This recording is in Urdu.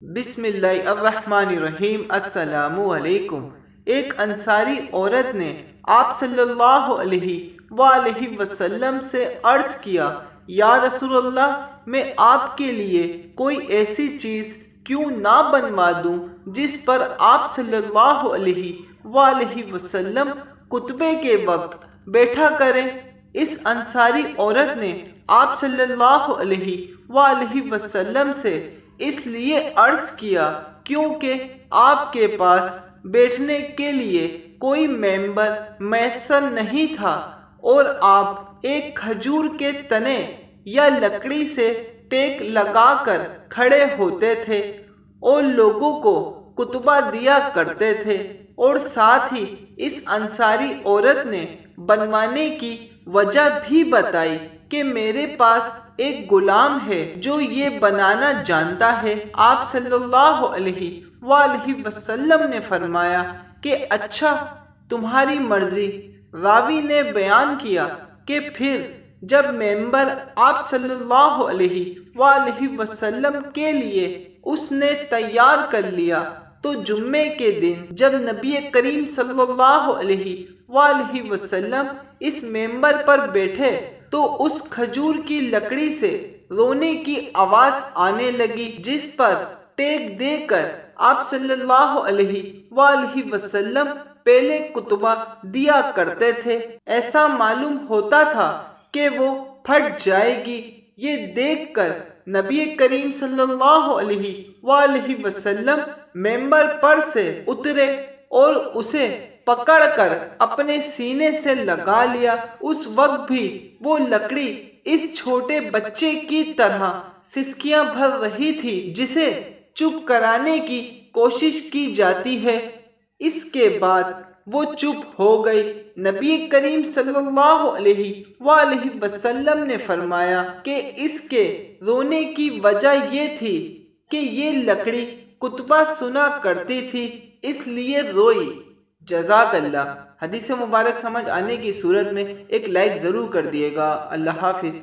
بسم اللہ الرحمن الرحیم۔ السلام علیکم۔ ایک انصاری عورت نے آپ صلی اللہ علیہ وآلہ وسلم سے عرض کیا، یا رسول اللہ، میں آپ کے لیے کوئی ایسی چیز کیوں نہ بنوا دوں جس پر آپ صلی اللہ علیہ وآلہ وسلم خطبے کے وقت بیٹھا کریں۔ اس انصاری عورت نے آپ صلی اللہ علیہ وآلہ وسلم سے اس لیے عرض کیا کیونکہ آپ کے پاس بیٹھنے کے لیے کوئی ممبر میسر نہیں تھا، اور آپ ایک کھجور کے تنے یا لکڑی سے ٹیک لگا کر کھڑے ہوتے تھے اور لوگوں کو خطبہ دیا کرتے تھے۔ اور ساتھ ہی اس انصاری عورت نے بنوانے کی وجہ بھی بتائی کہ میرے پاس ایک غلام ہے جو یہ بنانا جانتا ہے۔ آپ صلی اللہ علیہ وآلہ وسلم نے فرمایا کہ اچھا، تمہاری مرضی۔ راوی نے بیان کیا کہ پھر جب ممبر آپ صلی اللہ علیہ وآلہ وسلم کے لیے اس نے تیار کر لیا تو جمعے کے دن جب نبی کریم صلی اللہ علیہ وآلہ وسلم اس ممبر پر بیٹھے تو اس کھجور کی لکڑی سے رونے کی آواز آنے لگی، جس پر ٹیک دے کر آپ صلی اللہ علیہ وآلہ وسلم پہلے خطبہ دیا کرتے تھے۔ ایسا معلوم ہوتا تھا کہ وہ پھٹ جائے گی۔ یہ دیکھ کر نبی کریم صلی اللہ علیہ وآلہ وسلم ممبر پر سے اترے اور اسے پکڑ کر اپنے سینے سے لگا لیا۔ اس وقت بھی وہ لکڑی اس چھوٹے بچے کی طرح سسکیاں بھر رہی تھی جسے چپ کرانے کی کوشش کی جاتی ہے۔ اس کے بعد وہ چپ ہو گئی۔ نبی کریم صلی اللہ علیہ وآلہ وسلم نے فرمایا کہ اس کے رونے کی وجہ یہ تھی کہ یہ لکڑی خطبہ سنا کرتی تھی، اس لیے روئی۔ جزاک اللہ۔ حدیث مبارک سمجھ آنے کی صورت میں ایک لائک ضرور کر دیے گا۔ اللہ حافظ۔